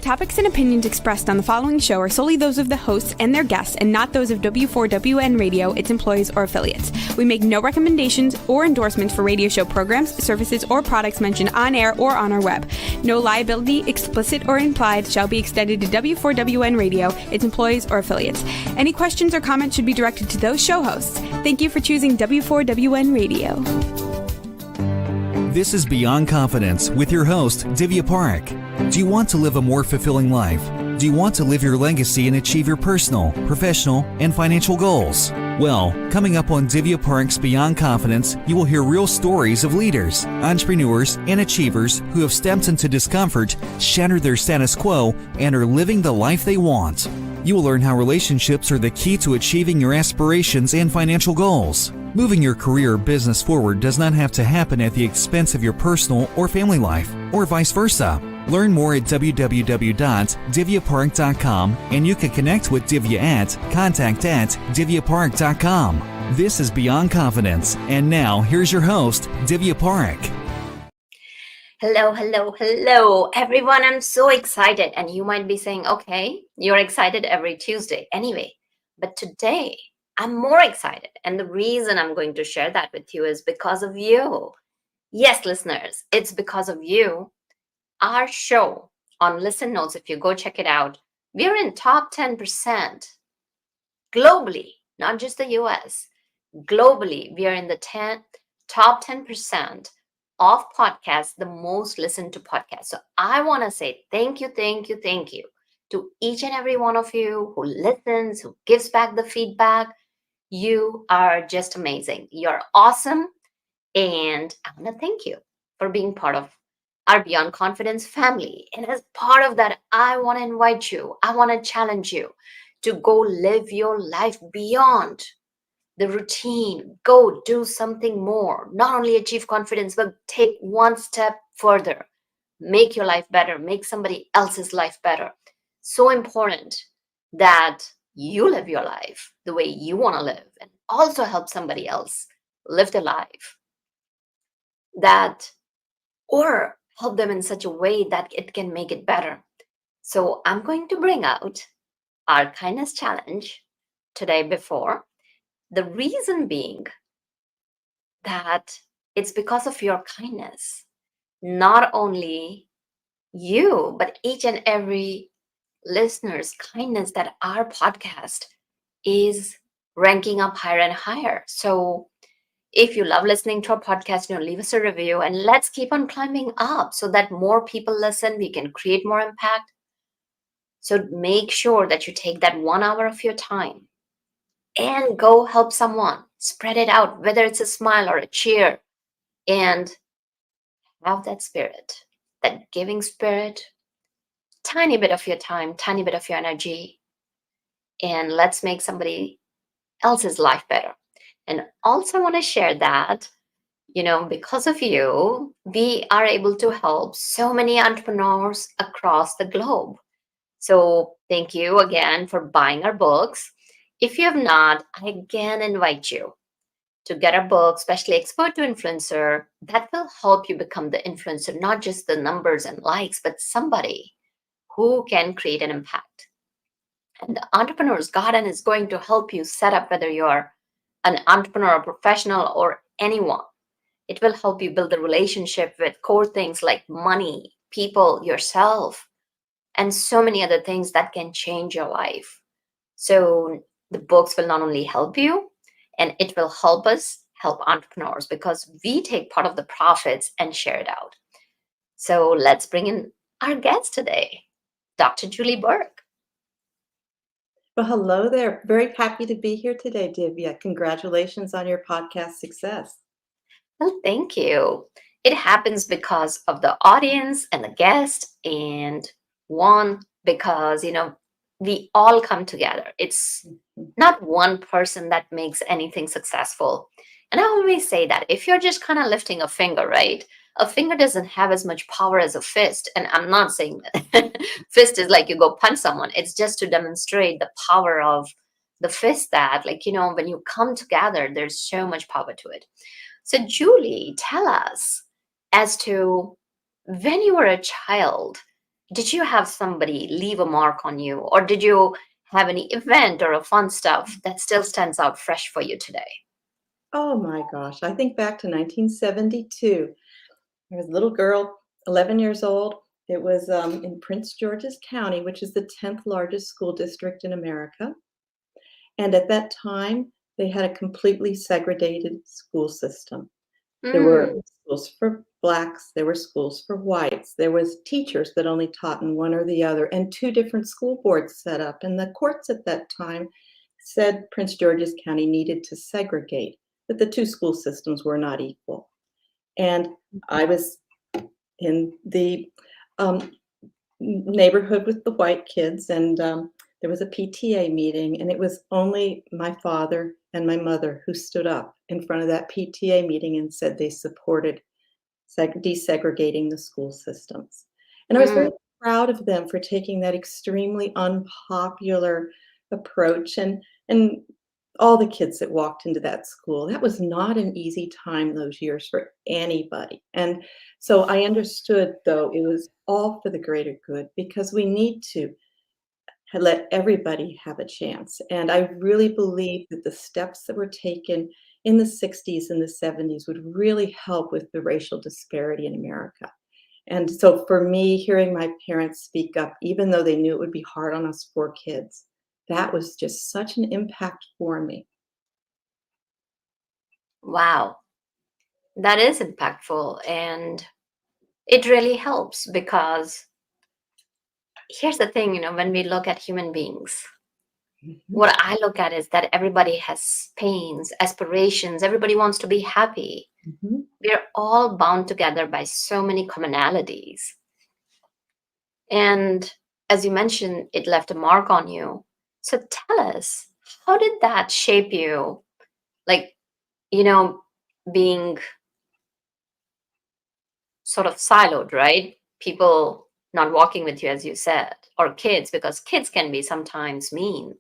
topics and opinions expressed on the following show are solely those of the hosts and their guests and not those of W4WN Radio, its employees, or affiliates. We make no recommendations or endorsements for radio show programs, services, or products mentioned on air or on our web. No liability, explicit or implied, shall be extended to W4WN Radio, its employees, or affiliates. Any questions or comments should be directed to those show hosts. Thank you for choosing W4WN Radio. This is Beyond Confidence with your host, Divya Parekh. Do you want to live a more fulfilling life? Do you want to live your legacy and achieve your personal, professional, and financial goals? Well, coming up on Divya Parekh's Beyond Confidence, you will hear real stories of leaders, entrepreneurs, and achievers who have stepped into discomfort, shattered their status quo, and are living the life they want. You will learn how relationships are the key to achieving your aspirations and financial goals. Moving your career or business forward does not have to happen at the expense of your personal or family life, or vice versa. Learn more at www.divyaparekh.com, and you can connect with Divya at contact@divyaparekh.com. This is Beyond Confidence, and now here's your host, Divya Parekh. Hello, everyone. I'm so excited. And you might be saying, okay, you're excited every Tuesday anyway. But today, I'm more excited. And the reason I'm going to share that with you is because of you. Yes, listeners, it's because of you. Our show on Listen Notes, if you go check it out, we're in top 10% globally, not just the US. Globally, we are in the top 10% of podcasts, the most listened to podcasts. So I want to say thank you to each and every one of you who listens, who gives back the feedback. You are just amazing. You're awesome. And I want to thank you for being part of our Beyond Confidence family. And as part of that, I want to invite you, I want to challenge you to go live your life beyond the routine. Go do something more. Not only achieve confidence, but take one step further. Make your life better. Make somebody else's life better. So important that you live your life the way you want to live and also help somebody else live their life or help them in such a way that it can make it better. So I'm going to bring out our kindness challenge today before. The reason being that it's because of your kindness, not only you, but each and every listener's kindness that our podcast is ranking up higher and higher. So if you love listening to our podcast, leave us a review and let's keep on climbing up so that more people listen. We can create more impact. So make sure that you take that 1 hour of your time and go help someone. Spread it out, whether it's a smile or a cheer, and have that spirit, that giving spirit, tiny bit of your time, tiny bit of your energy, and let's make somebody else's life better. And also want to share that, because of you, we are able to help so many entrepreneurs across the globe. So thank you again for buying our books. If you have not, I again invite you to get our book, especially Expert to Influencer, that will help you become the influencer, not just the numbers and likes, but somebody who can create an impact. And the Entrepreneur's Garden is going to help you set up whether you're an entrepreneur, a professional, or anyone. It will help you build a relationship with core things like money, people, yourself, and so many other things that can change your life. So the books will not only help you, and it will help us help entrepreneurs because we take part of the profits and share it out. So let's bring in our guest today, Dr. Julie Burke. Well, hello there. Very happy to be here today, Divya. Congratulations on your podcast success. Well, thank you. It happens because of the audience and the guest, and one, because, we all come together. It's not one person that makes anything successful. And I always say that if you're just kind of lifting a finger, right? A finger doesn't have as much power as a fist. And I'm not saying that fist is like you go punch someone. It's just to demonstrate the power of the fist that, when you come together, there's so much power to it. So Julie, tell us as to when you were a child, did you have somebody leave a mark on you, or did you have any event or a fun stuff that still stands out fresh for you today? Oh my gosh, I think back to 1972. I was a little girl, 11 years old. It was in Prince George's County, which is the 10th largest school district in America. And at that time, they had a completely segregated school system. There were Mm, schools for blacks, there were schools for whites, there was teachers that only taught in one or the other, and two different school boards set up. And the courts at that time said Prince George's County needed to segregate, that the two school systems were not equal. And I was in the um, neighborhood with the white kids, and there was a PTA meeting, and it was only my father and my mother who stood up in front of that PTA meeting and said they supported desegregating the school systems. And I was mm. very proud of them for taking that extremely unpopular approach, and all the kids that walked into that school. That was not an easy time those years for anybody. And so I understood, though, it was all for the greater good because we need to let everybody have a chance. And I really believe that the steps that were taken in the 60s and the 70s would really help with the racial disparity in America. And so for me, hearing my parents speak up, even though they knew it would be hard on us poor kids, that was just such an impact for me. Wow, that is impactful. And it really helps because here's the thing, when we look at human beings, Mhm, what I look at is that everybody has pains, aspirations, everybody wants to be happy. mhm. We're all bound together by so many commonalities. And as you mentioned, it left a mark on you. So tell us, how did that shape you? Like, you know, being sort of siloed, right? People not walking with you, as you said, or kids, because kids can be sometimes mean.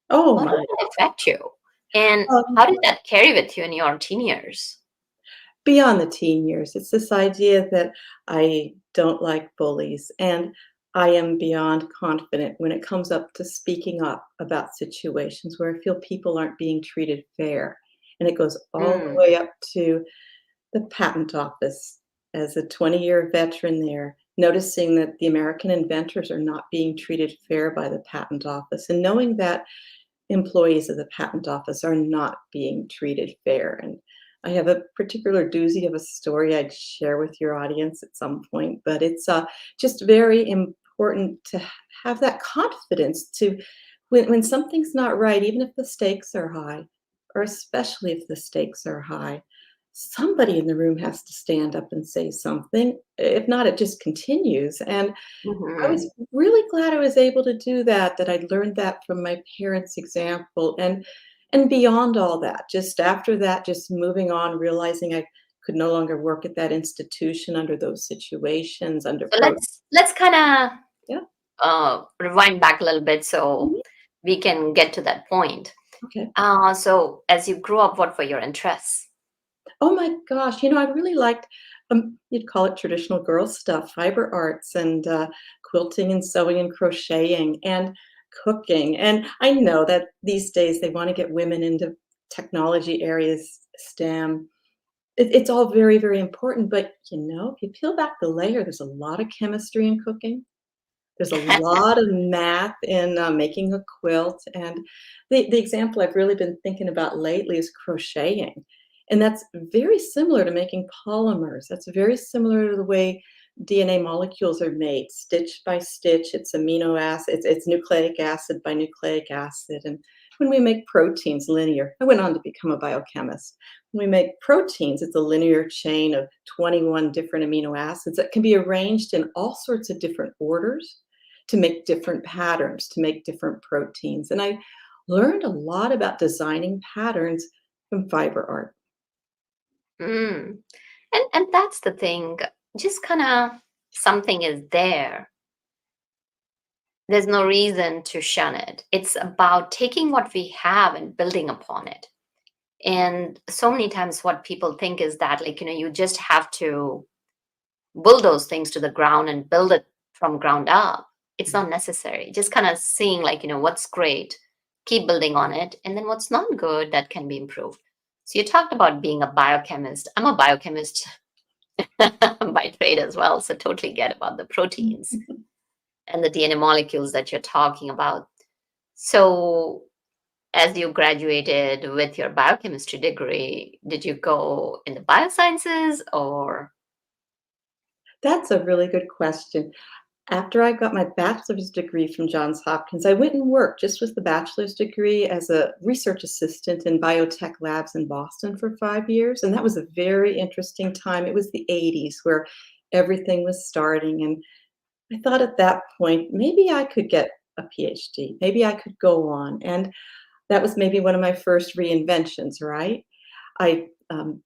Oh How did my. that affect you? And Um, how did that carry with you in your teen years? Beyond the teen years, it's this idea that I don't like bullies, and I am beyond confident when it comes up to speaking up about situations where I feel people aren't being treated fair. And it goes all the Mm, way up to the patent office as a 20-year veteran there, noticing that the American inventors are not being treated fair by the patent office, and knowing that employees of the patent office are not being treated fair. And I have a particular doozy of a story I'd share with your audience at some point, but it's just very important to have that confidence to when something's not right, even if the stakes are high, or especially if the stakes are high, somebody in the room has to stand up and say something. If not, it just continues. And I mhm. was really glad I was able to do that, that I learned that from my parents' example, and beyond all that, just after that, just moving on, realizing I could no longer work at that institution under those situations, under So pro. let's kind of Yeah, rewind back a little bit so mhm, we can get to that point. okay. So as you grew up, what were your interests? Oh my gosh, I really liked, you'd call it traditional girl stuff, fiber arts and, quilting and sewing and crocheting and cooking, and I know that these days they wanna get women into technology areas, STEM. It's all very, very important, but, if you peel back the layer, there's a lot of chemistry in cooking. There's a lot of math in, making a quilt, and the example I've really been thinking about lately is crocheting, and that's very similar to making polymers. That's very similar to the way DNA molecules are made, stitch by stitch. It's amino acid, it's nucleic acid by nucleic acid, and when we make proteins linear, I went on to become a biochemist. When we make proteins, it's a linear chain of 21 different amino acids that can be arranged in all sorts of different orders to make different patterns, to make different proteins. And I learned a lot about designing patterns from fiber art. Mm. And that's the thing. Just kind of something is there. There's no reason to shun it. It's about taking what we have and building upon it. And so many times what people think is that, like, you just have to build those things to the ground and build it from ground up, it's not necessary. Just kind of seeing like, what's great, keep building on it, and then what's not good that can be improved. So you talked about being a biochemist. I'm a biochemist by trade as well, so totally get about the proteins and the DNA molecules that you're talking about. So as you graduated with your biochemistry degree, did you go in the biosciences or? That's a really good question. After I got my bachelor's degree from Johns Hopkins, I went and worked just with the bachelor's degree as a research assistant in biotech labs in Boston for 5 years. And that was a very interesting time. It was the 80s where everything was starting. And I thought at that point, maybe I could get a PhD. Maybe I could go on. And that was maybe one of my first reinventions, right? I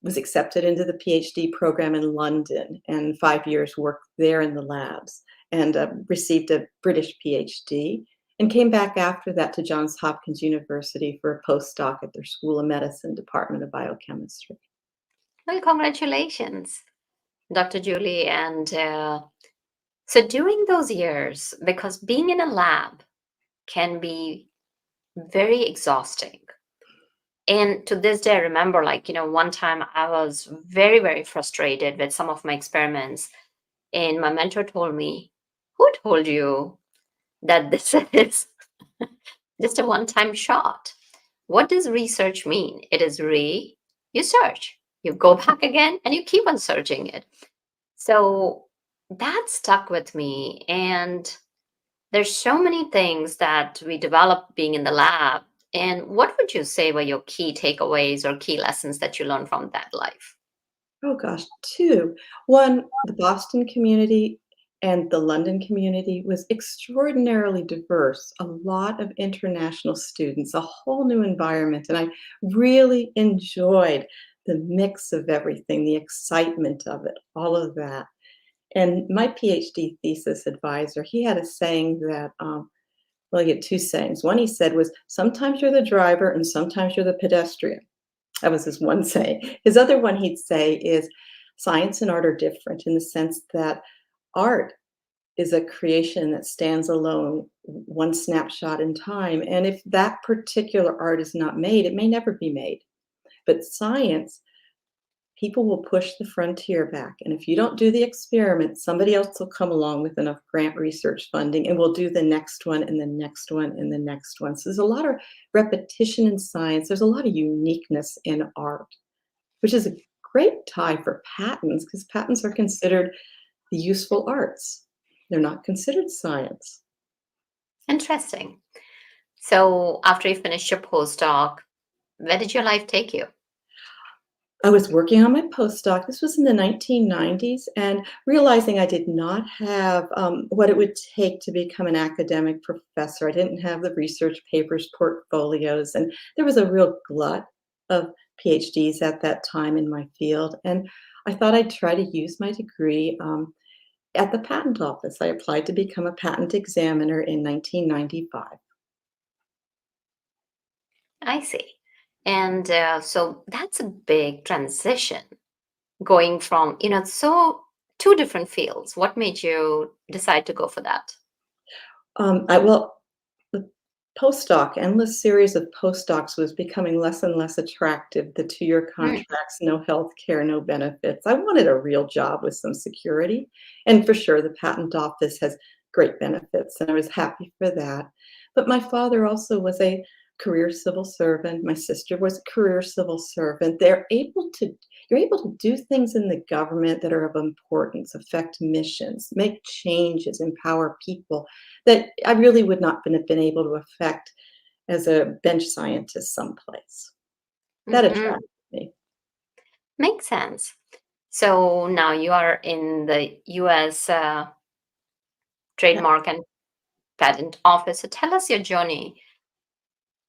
was accepted into the PhD program in London and 5 years worked there in the labs and received a British PhD and came back after that to Johns Hopkins University for a postdoc at their School of Medicine Department of Biochemistry. Well, congratulations, Dr. Julie. And so during those years, because being in a lab can be very exhausting. And to this day, I remember, one time I was very, very frustrated with some of my experiments. And my mentor told me, who told you that this is just a one-time shot? What does research mean? It is you search, you go back again, and you keep on searching it. So that stuck with me. And there's so many things that we develop being in the lab. And what would you say were your key takeaways or key lessons that you learned from that life? Oh gosh, two. One, the Boston community and the London community was extraordinarily diverse, a lot of international students, a whole new environment. And I really enjoyed the mix of everything, the excitement of it, all of that. And my PhD thesis advisor, he had a saying that, well, he had two sayings. One he said was, sometimes you're the driver and sometimes you're the pedestrian. That was his one saying. His other one he'd say is, science and art are different in the sense that art is a creation that stands alone, one snapshot in time. And if that particular art is not made, it may never be made. But science, people will push the frontier back. And if you don't do the experiment, somebody else will come along with enough grant research funding and we'll do the next one and the next one and the next one. So there's a lot of repetition in science. There's a lot of uniqueness in art, which is a great tie for patents because patents are considered the useful arts. They're not considered science. Interesting. So after you finished your postdoc, where did your life take you? I was working on my postdoc. This was in the 1990s, and realizing I did not have what it would take to become an academic professor. I didn't have the research papers, portfolios, and there was a real glut of PhDs at that time in my field. And I thought I'd try to use my degree at the patent office. I applied to become a patent examiner in 1995. I see. And so that's a big transition going from, so two different fields. What made you decide to go for that? The postdoc, endless series of postdocs was becoming less and less attractive. The 2-year contracts, no health care, no benefits. I wanted a real job with some security. And for sure, the patent office has great benefits, and I was happy for that. But my father also was a career civil servant. My sister was a career civil servant. You're able to do things in the government that are of importance, affect missions, make changes, empower people that I really would not have been able to affect as a bench scientist someplace. That attracted me. Makes sense. So now you are in the US Trademark and Patent Office. So tell us your journey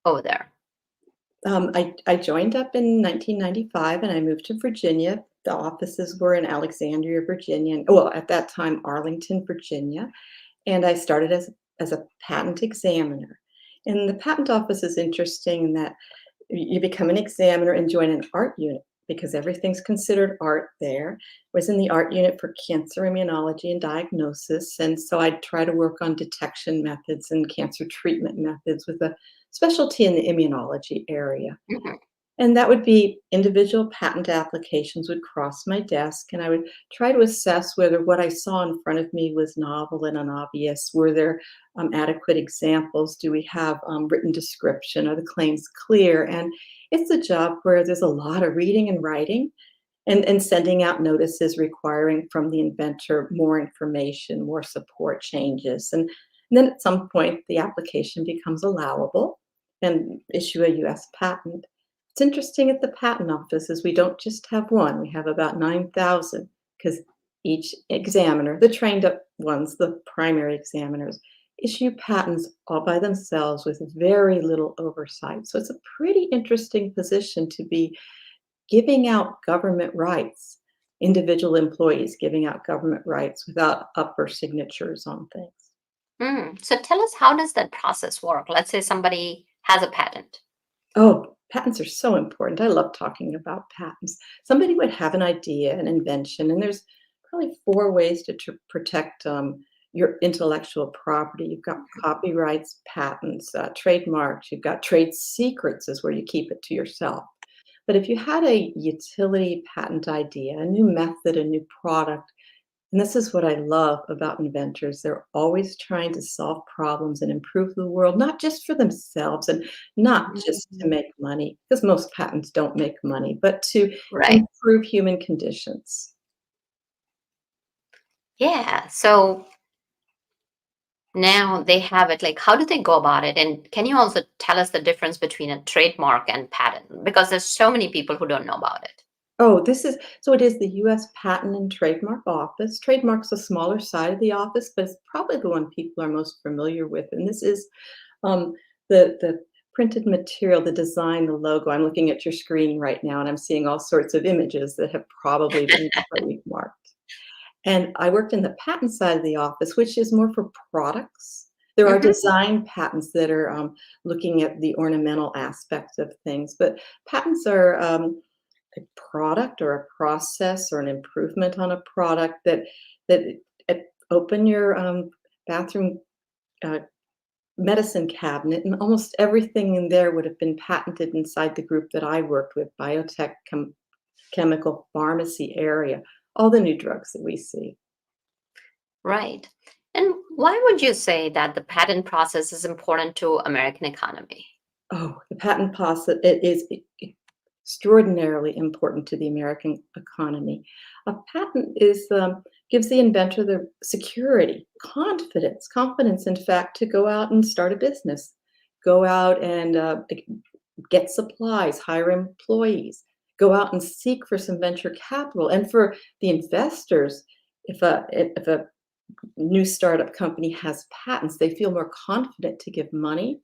over there. I joined up in 1995 and I moved to Virginia. The offices were in Alexandria, Virginia. Well, at that time, Arlington, Virginia. And I started as a patent examiner. And the patent office is interesting in that you become an examiner and join an art unit because everything's considered art there. Was in the art unit for cancer immunology and diagnosis. And so I'd try to work on detection methods and cancer treatment methods with a specialty in the immunology area. Mhm. And that would be individual patent applications would cross my desk, and I would try to assess whether what I saw in front of me was novel and unobvious. Were there adequate examples? Do we have written description? Are the claims clear? And it's a job where there's a lot of reading and writing and sending out notices requiring from the inventor more information, more support changes. And then at some point, the application becomes allowable and issue a US patent. It's interesting at the patent office is we don't just have one, we have about 9,000 because each examiner, the trained up ones, the primary examiners, issue patents all by themselves with very little oversight. So it's a pretty interesting position to be giving out government rights, individual employees giving out government rights without upper signatures on things. So tell us, how does that process work? Let's say somebody has a patent. Oh, patents are so important. I love talking about patents. Somebody would have an idea, an invention, and there's probably four ways to protect your intellectual property. You've got copyrights, patents, trademarks, you've got trade secrets, is where you keep it to yourself. But if you had a utility patent idea, a new method, a new product, and this is what I love about inventors. They're always trying to solve problems and improve the world, not just for themselves and not just to Mhm. make money, because most patents don't make money, but to Right. improve human conditions. Yeah. So now they have it. Like, how do they go about it? And can you also tell us the difference between a trademark and patent? Because there's so many people who don't know about it. Oh, this is so it is the US Patent and Trademark Office. Trademark's a smaller side of the office, but it's probably the one people are most familiar with. And this is um, the printed material, the design, the logo. I'm looking at your screen right now, and I'm seeing all sorts of images that have probably been trademarked. And I worked in the patent side of the office, which is more for products. There are Hmm. design patents that are looking at the ornamental aspects of things, but patents are a product or a process or an improvement on a product that open your bathroom uh, medicine cabinet, and almost everything in there would have been patented inside the group that I worked with, biotech, chemical, pharmacy area, all the new drugs that we see. Right. And why would you say that the patent process is important to American economy? Oh, the patent process, it is extraordinarily important to the American economy. A patent is gives the inventor the security, confidence, in fact, to go out and start a business, go out and get supplies, hire employees, go out and seek for some venture capital, and for the investors, if a new startup company has patents, they feel more confident to give money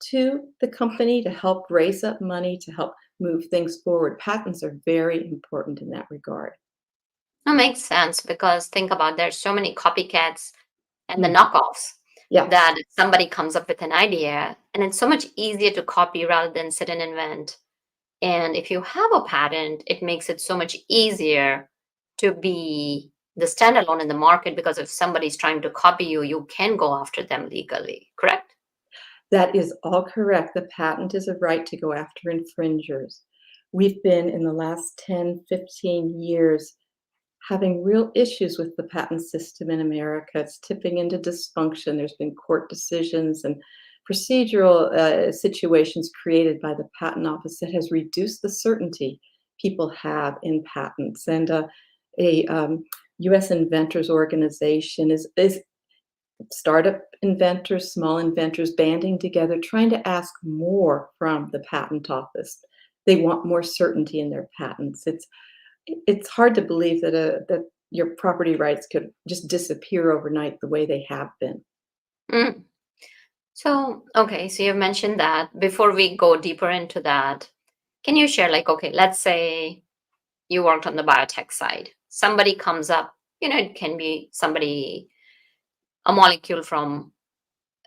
to the company to help raise up money to help move things forward. Patents are very important in that regard. That makes sense because think about there's so many copycats and the Mm, knockoffs yes, that somebody comes up with an idea and it's so much easier to copy rather than sit and invent. And if you have a patent, it makes it so much easier to be the standalone in the market because if somebody's trying to copy you, you can go after them legally, correct? that is all correct. The patent is a right to go after infringers. We've been in the last 10, 15 years having real issues with the patent system in America. It's tipping into dysfunction. There's been court decisions and procedural situations created by the patent office that has reduced the certainty people have in patents. And a U.S. inventors organization is startup inventors, small inventors banding together, trying to ask more from the patent office. They want more certainty in their patents. It's hard to believe that your property rights could just disappear overnight the way they have been. Mm. So, okay, so you mentioned that. Before we go deeper into that, can you share, like, okay, let's say you worked on the biotech side. Somebody comes up, it can be somebody, a molecule from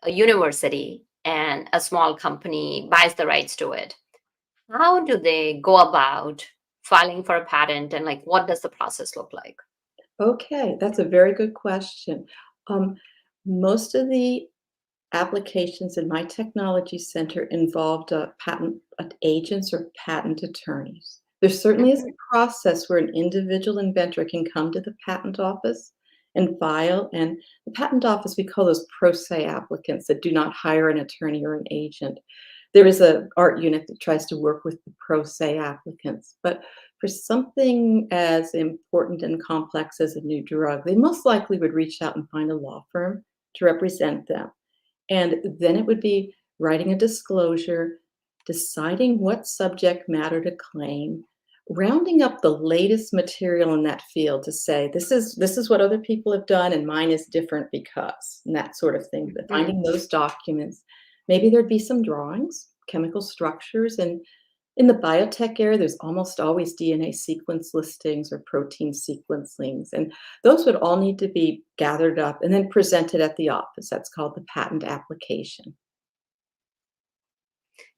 a university, and a small company buys the rights to it. How do they go about filing for a patent, and like what does the process look like? Okay, that's a very good question. Um, Most of the applications in my technology center involved patent agents or patent attorneys. There certainly is a Mhm. process where an individual inventor can come to the patent office and file. And the patent office, we call those pro se applicants that do not hire an attorney or an agent. There is a art unit that tries to work with the pro se applicants. But for something as important and complex as a new drug, they most likely would reach out and find a law firm to represent them. And then it would be writing a disclosure, deciding what subject matter to claim, rounding up the latest material in that field to say, this is what other people have done and mine is different because, and that sort of thing. But Mhm. finding those documents, maybe there'd be some drawings, chemical structures, and in the biotech area, there's almost always DNA sequence listings or protein sequence links, and those would all need to be gathered up and then presented at the office. That's called the patent application.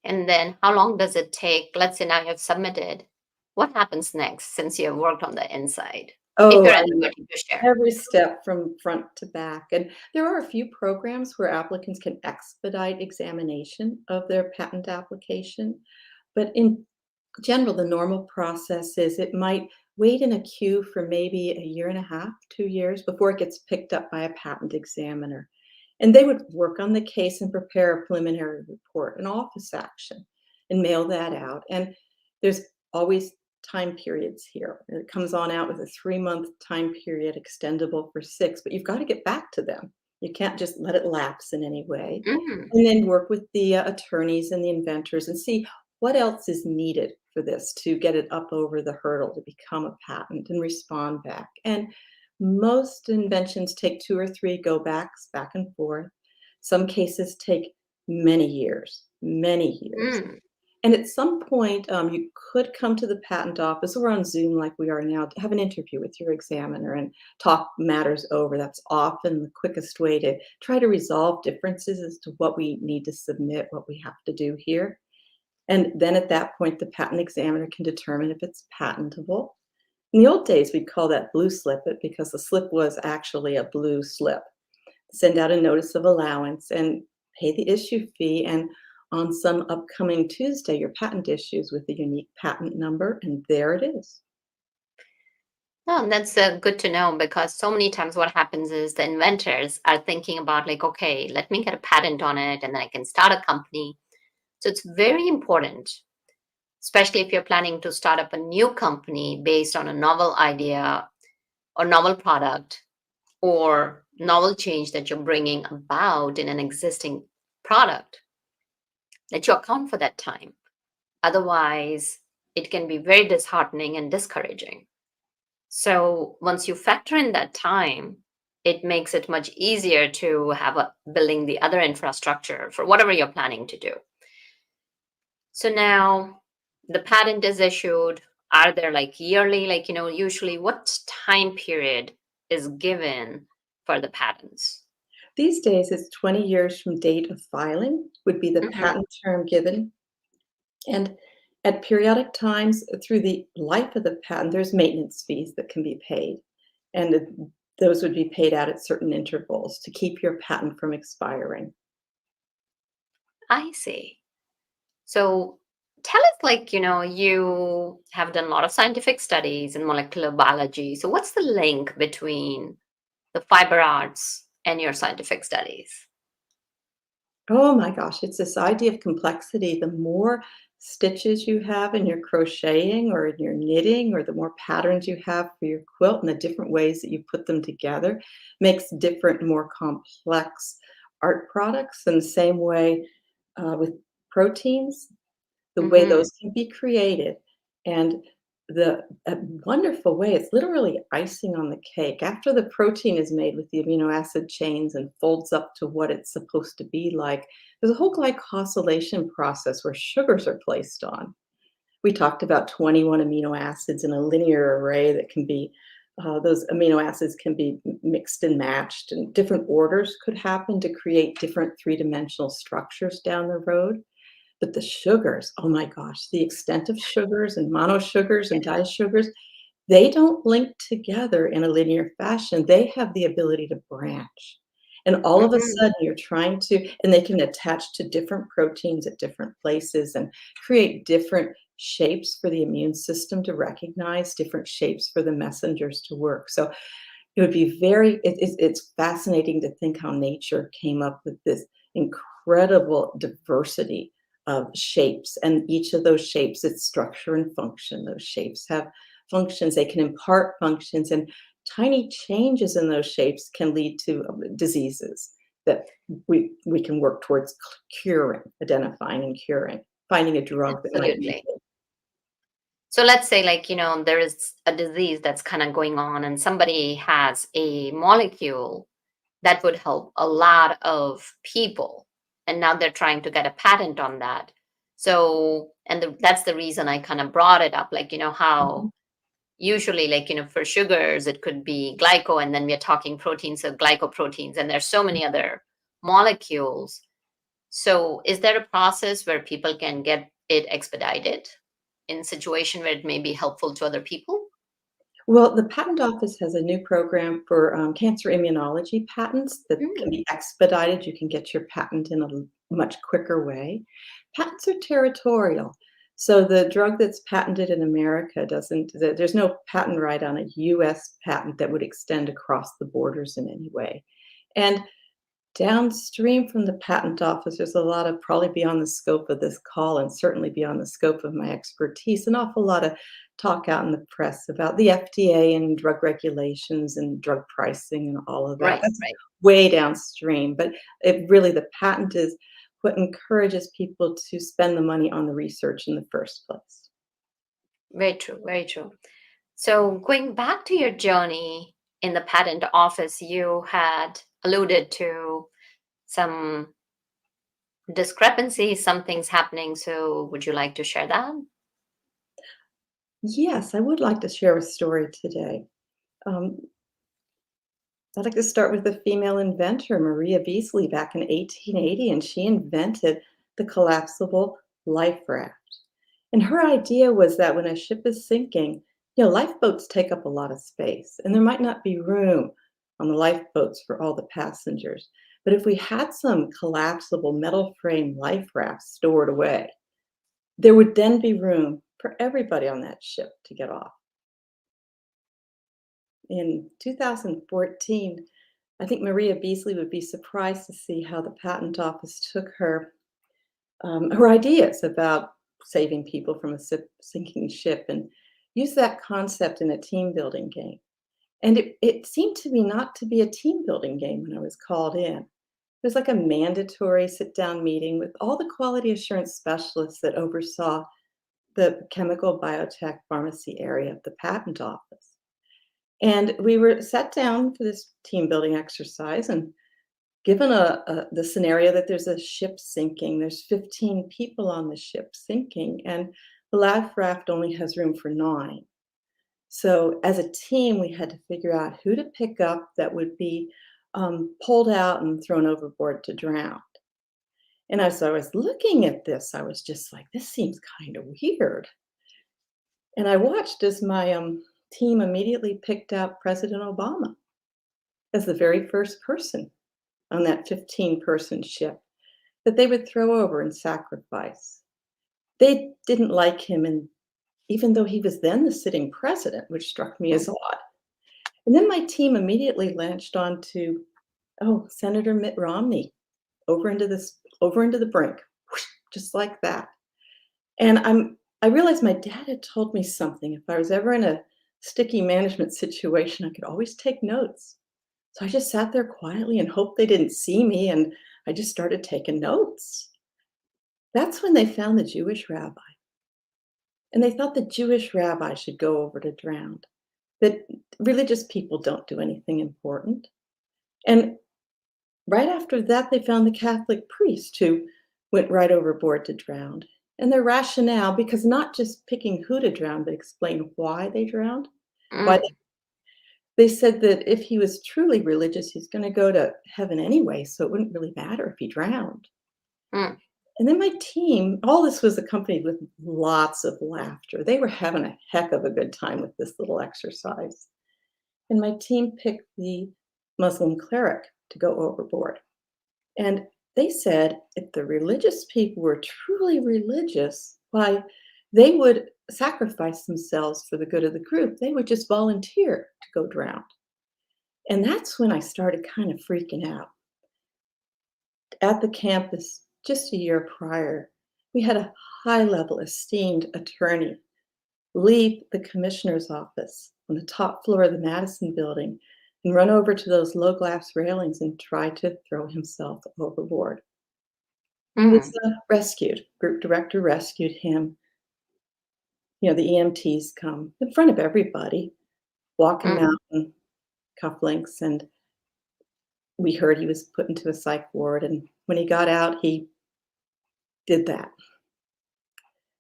And then how long does it take? Let's say now you've submitted. What happens next since you have worked on the inside? If Oh, you're I at mean, liberty to share. every step from front to back. And there are a few programs where applicants can expedite examination of their patent application. But in general, the normal process is it might wait in a queue for maybe a year and a half, 2 years before it gets picked up by a patent examiner. And they would work on the case and prepare a preliminary report, an office action, and mail that out. And there's always time periods here. It comes on out with a 3-month time period, extendable for 6, but you've got to get back to them. You can't just let it lapse in any way. Mm. And then work with the attorneys and the inventors and see what else is needed for this to get it up over the hurdle to become a patent and respond back. And most inventions take 2 or 3 go backs back and forth. Some cases take many years, many years. Mm. And at some point, you could come to the patent office or on Zoom like we are now to have an interview with your examiner and talk matters over. That's often the quickest way to try to resolve differences as to what we need to submit, what we have to do here. And then at that point, the patent examiner can determine if it's patentable. In the old days, we'd call that blue slip it because the slip was actually a blue slip. Send out a notice of allowance and pay the issue fee. And on some upcoming Tuesday, your patent issues with a unique patent number, and there it is. Oh, that's good to know because so many times what happens is the inventors are thinking about like, okay, let me get a patent on it and then I can start a company. So it's very important, especially if you're planning to start up a new company based on a novel idea or novel product or novel change that you're bringing about in an existing product, that you account for that time. Otherwise, it can be very disheartening and discouraging. So once you factor in that time, it makes it much easier to have a building the other infrastructure for whatever you're planning to do. So now the patent is issued. Are there like yearly, like, usually what time period is given for the patents? These days, it's 20 years from date of filing, would be the Hmm. patent term given. And at periodic times through the life of the patent, there's maintenance fees that can be paid. And those would be paid out at certain intervals to keep your patent from expiring. I see. So tell us, like, you have done a lot of scientific studies in molecular biology. So what's the link between the fiber arts and your scientific studies? Oh my gosh, it's this idea of complexity. The more stitches you have in your crocheting or in your knitting, or the more patterns you have for your quilt and the different ways that you put them together makes different, more complex art products. In the same way with proteins, the way Hmm. those can be created and the a wonderful way, it's literally icing on the cake. After the protein is made with the amino acid chains and folds up to what it's supposed to be like, there's a whole glycosylation process where sugars are placed on. We talked about 21 amino acids in a linear array that can be, those amino acids can be mixed and matched, and different orders could happen to create different three-dimensional structures down the road. But the sugars, oh my gosh, the extent of sugars and monosugars and disugars, they don't link together in a linear fashion. They have the ability to branch. And all of a Mhm. sudden, you're trying to, and they can attach to different proteins at different places and create different shapes for the immune system to recognize, different shapes for the messengers to work. So it would be it's fascinating to think how nature came up with this incredible diversity of shapes, and each of those shapes, its structure and function. Those shapes have functions, they can impart functions, and tiny changes in those shapes can lead to diseases that we can work towards curing, identifying and curing, finding a drug that might make Absolutely. it. So let's say, like, there is a disease that's kind of going on, and somebody has a molecule that would help a lot of people. And now they're trying to get a patent on that. So, and that's the reason I kind of brought it up, like, how Mhm. usually, like, for sugars, it could be glyco, and then we're talking proteins, so glycoproteins, and there's so many other molecules. So, is there a process where people can get it expedited in a situation where it may be helpful to other people? Well, the patent office has a new program for cancer immunology patents that can Mm, be expedited. You can get your patent in a much quicker way. Patents are territorial. So the drug that's patented in America there's no patent right on a US patent that would extend across the borders in any way. And downstream from the patent office, there's a lot of probably beyond the scope of this call and certainly beyond the scope of my expertise, an awful lot of talk out in the press about the FDA and drug regulations and drug pricing and all of that. right, That's right. way downstream, but the patent is what encourages people to spend the money on the research in the first place. Very true, very true. So, going back to your journey in the patent office, you had alluded to some discrepancies, some things happening. So, would you like to share that? Yes, I would like to share a story today. Um, I'd like to start with the female inventor, Maria Beasley, back in 1880, and she invented the collapsible life raft. And her idea was that when a ship is sinking, lifeboats take up a lot of space, and there might not be room on the lifeboats for all the passengers. But if we had some collapsible metal frame life rafts stored away, there would then be room for everybody on that ship to get off. In 2014, I think Maria Beasley would be surprised to see how the patent office took her ideas about saving people from a sinking ship and used that concept in a team building game. And it seemed to me not to be a team building game when I was called in. It was like a mandatory sit down meeting with all the quality assurance specialists that oversaw the chemical biotech pharmacy area of the patent office. And we were sat down for this team building exercise and given the scenario that there's a ship sinking, there's 15 people on the ship sinking, and the life raft only has room for 9. So as a team, we had to figure out who to pick up that would be pulled out and thrown overboard to drown. And as I was looking at this, I was just like, this seems kind of weird. And I watched as my team immediately picked out President Obama as the very first person on that 15-person ship that they would throw over and sacrifice. They didn't like him, and even though he was then the sitting president, which struck me as odd. And then my team immediately launched on to, oh, Senator Mitt Romney, over into the brink, whoosh, just like that. And I realized my dad had told me something. If I was ever in a sticky management situation, I could always take notes. So I just sat there quietly and hoped they didn't see me, and I just started taking notes. That's when they found the Jewish rabbi, and they thought the Jewish rabbi should go over to drown. That religious people don't do anything important. And right after that, they found the Catholic priest who went right overboard to drown. And their rationale, because not just picking who to drown, but explain why they drowned, why Mm, they said that if he was truly religious, he's going to go to heaven anyway, so it wouldn't really matter if he drowned. mm. And then my team, all this was accompanied with lots of laughter. They were having a heck of a good time with this little exercise. And my team picked the Muslim cleric to go overboard. And they said if the religious people were truly religious, why, they would sacrifice themselves for the good of the group. They would just volunteer to go drown. And that's when I started kind of freaking out. At the campus, just a year prior, we had a high-level esteemed attorney leave the commissioner's office on the top floor of the Madison building and run over to those low glass railings and try to throw himself overboard. He was rescued. Group director rescued him. The EMTs come in front of everybody, walk him out in cufflinks, and we heard he was put into a psych ward. And when he got out, he did that.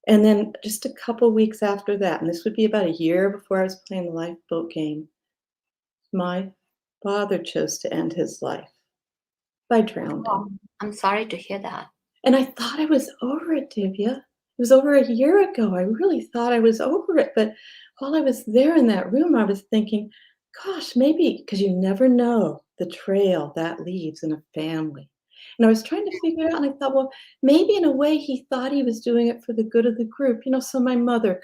And then just a couple weeks after that, and this would be about a year before I was playing the lifeboat game, my father chose to end his life by drowning. I'm sorry to hear that. And I thought I was over it, Divya. It was over a year ago. I really thought I was over it. But while I was there in that room, I was thinking, gosh, maybe, because you never know the trail that leaves in a family. And I was trying to figure it out, and I thought, well, maybe in a way he thought he was doing it for the good of the group, so my mother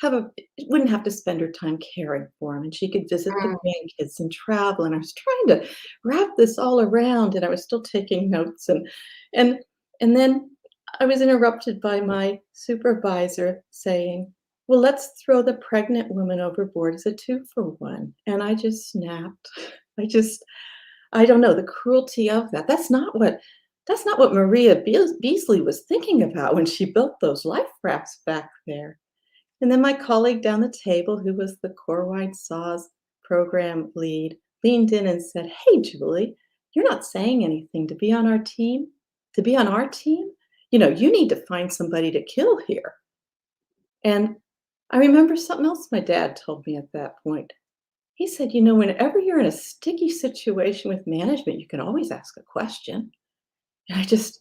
wouldn't have to spend her time caring for him, and she could visit the grandkids and travel. And I was trying to wrap this all around, and I was still taking notes. And then I was interrupted by my supervisor saying, well, let's throw the pregnant woman overboard as a 2-for-1. And I just snapped. I don't know, the cruelty of that. That's not what Maria Beasley was thinking about when she built those life rafts back there. And then my colleague down the table, who was the Core-Wide SAWS program lead, leaned in and said, hey, Julie, you're not saying anything to be on our team. To be on our team, you need to find somebody to kill here. And I remember something else my dad told me at that point. He said, whenever you're in a sticky situation with management, you can always ask a question. And I just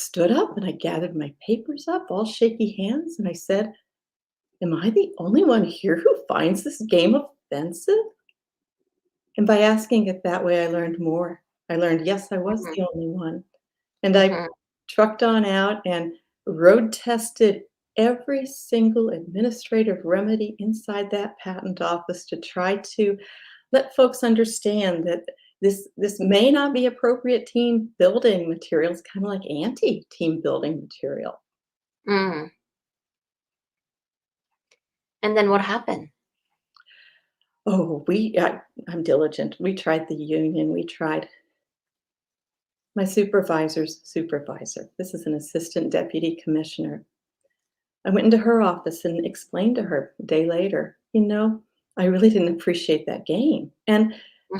stood up and I gathered my papers up, all shaky hands, and I said, am I the only one here who finds this game offensive? And by asking it that way, I learned more. I learned, yes, I was the only one. And I trucked on out and road tested every single administrative remedy inside that patent office to try to let folks understand that this may not be appropriate team building material. It's kind of like anti-team building material. And then what happened? Oh, I'm diligent. We tried the union. We tried my supervisor's supervisor. This is an assistant deputy commissioner. I went into her office and explained to her a day later, I really didn't appreciate that game. And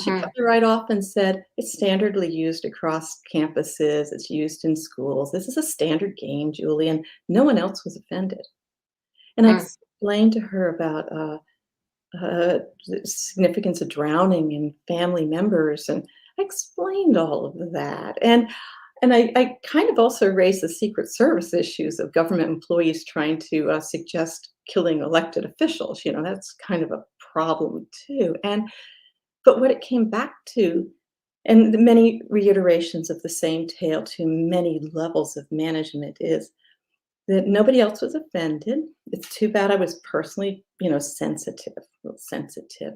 she cut me right off and said, it's standardly used across campuses. It's used in schools. This is a standard game, Julie, and no one else was offended. And I explained to her about the significance of drowning and family members, and I explained all of that. And I kind of also raised the Secret Service issues of government employees trying to suggest killing elected officials. That's kind of a problem too. But what it came back to, and the many reiterations of the same tale to many levels of management, is that nobody else was offended. It's too bad I was personally, sensitive, a little sensitive.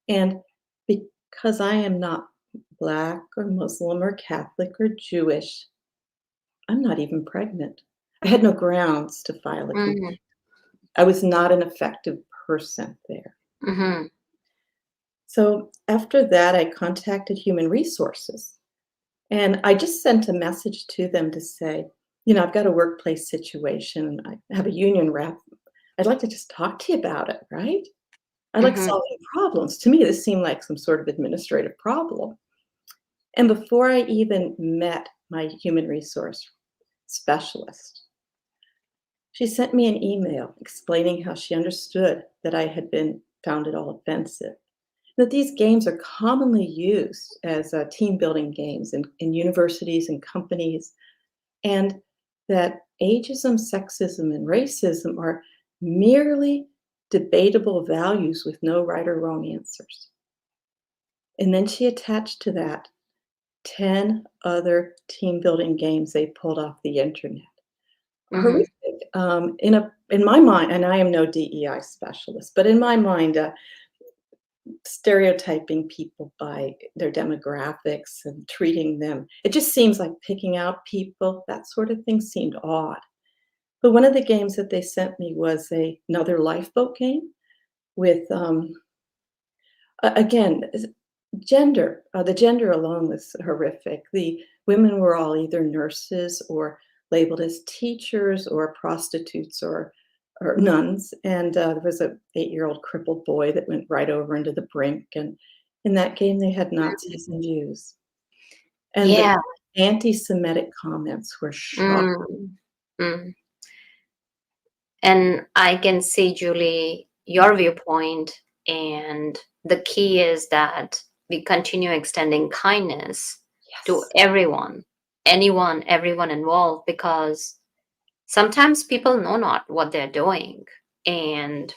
And because I am not Black or Muslim or Catholic or Jewish, I'm not even pregnant. I had no grounds to file a complaint. I was not an effective person there. So after that, I contacted Human Resources, and I just sent a message to them to say, I've got a workplace situation. I have a union rep. I'd like to just talk to you about it, right? I like solving problems. To me, this seemed like some sort of administrative problem. And before I even met my human resource specialist, she sent me an email explaining how she understood that I had been found it all offensive, that these games are commonly used as team building games in universities and companies. And that ageism, sexism, and racism are merely debatable values with no right or wrong answers. And then she attached to that 10 other team building games they pulled off the internet. Mhm. Horrific. In my mind, and I am no DEI specialist, but in my mind, stereotyping people by their demographics and treating them, it just seems like picking out people, that sort of thing seemed odd. But one of the games that they sent me was another lifeboat game with, again, gender. The gender alone was horrific. The women were all either nurses or labeled as teachers or prostitutes or nuns. And there was a 8-year-old crippled boy that went right over into the brink. And in that game, they had Nazis and Jews. And the Yeah. anti-Semitic comments were shocking. Mm. Mm. And I can see, Julie, your viewpoint. And the key is that we continue extending kindness to everyone, anyone, everyone involved, because sometimes people know not what they're doing. And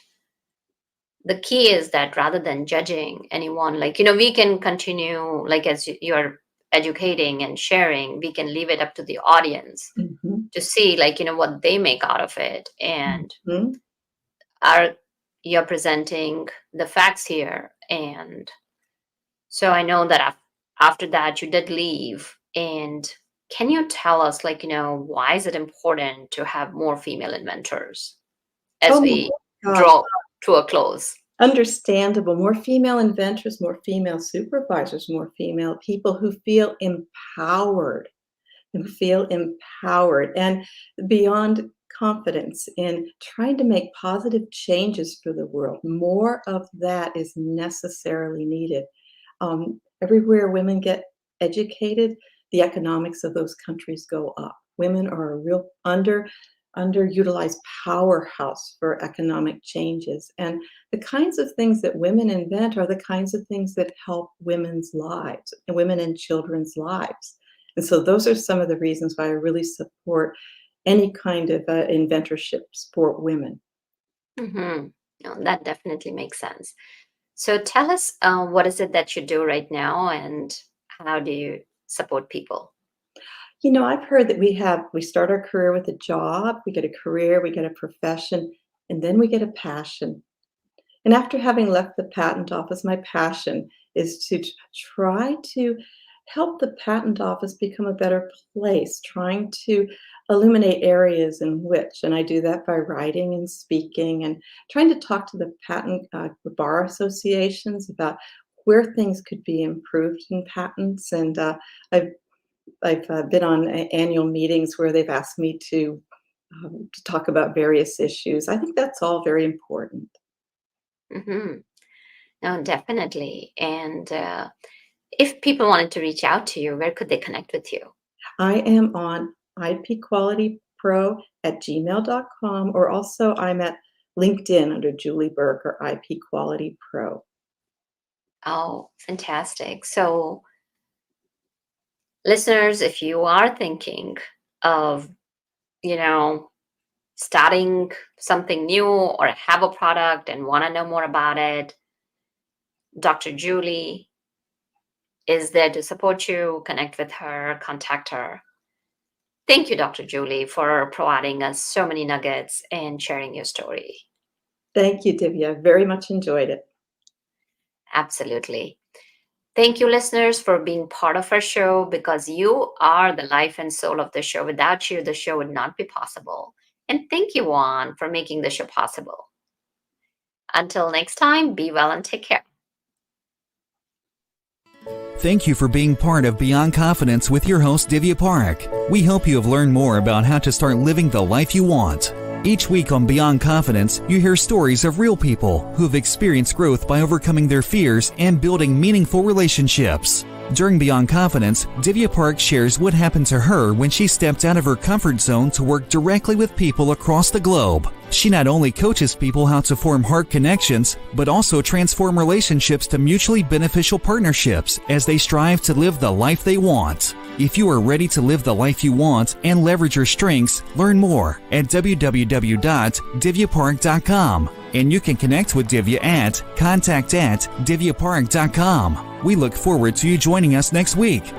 the key is that rather than judging anyone, we can continue, as you're educating and sharing, we can leave it up to the audience Mhm. to see, what they make out of it. And Mhm. you're presenting the facts here. And so I know that after that, you did leave. And can you tell us, why is it important to have more female inventors as Oh my we gosh. draw to a close? Understandable. More female inventors, more female supervisors, more female people who feel empowered, and beyond confidence in trying to make positive changes for the world. More of that is necessarily needed. Everywhere women get educated, the economics of those countries go up. Women are a real underutilized powerhouse for economic changes. And the kinds of things that women invent are the kinds of things that help women's lives and women and children's lives. And so those are some of the reasons why I really support any kind of inventorship for women. Mm-hmm. No, that definitely makes sense. So tell us, what is it that you do right now, and how do you support people? I've heard that we start our career with a job, we get a career, we get a profession, and then we get a passion. And after having left the patent office, my passion is to try to help the patent office become a better place, trying to illuminate areas in which, and I do that by writing and speaking and trying to talk to the patent bar associations about where things could be improved in patents. And I've been on annual meetings where they've asked me to talk about various issues. I think that's all very important. Mm-hmm. No, definitely. And if people wanted to reach out to you, where could they connect with you? I am on ipqualitypro@gmail.com, or also I'm at LinkedIn under Julie Burke or IP Quality Pro. Oh, fantastic. So, listeners, if you are thinking of, starting something new or have a product and want to know more about it, Dr. Julie is there to support you. Connect with her, contact her. Thank you, Dr. Julie, for providing us so many nuggets and sharing your story. Thank you, Divya. I very much enjoyed it. Absolutely. Thank you, listeners, for being part of our show, because you are the life and soul of the show. Without you, the show would not be possible. And thank you, Juan, for making the show possible. Until next time, be well and take care. Thank you for being part of Beyond Confidence with your host, Divya Parekh. We hope you have learned more about how to start living the life you want. Each week on Beyond Confidence, you hear stories of real people who have experienced growth by overcoming their fears and building meaningful relationships. During Beyond Confidence, Divya Parekh shares what happened to her when she stepped out of her comfort zone to work directly with people across the globe. She not only coaches people how to form heart connections, but also transform relationships to mutually beneficial partnerships as they strive to live the life they want. If you are ready to live the life you want and leverage your strengths, learn more at www.divyapark.com. And you can connect with Divya at contact@divyapark.com. We look forward to you joining us next week.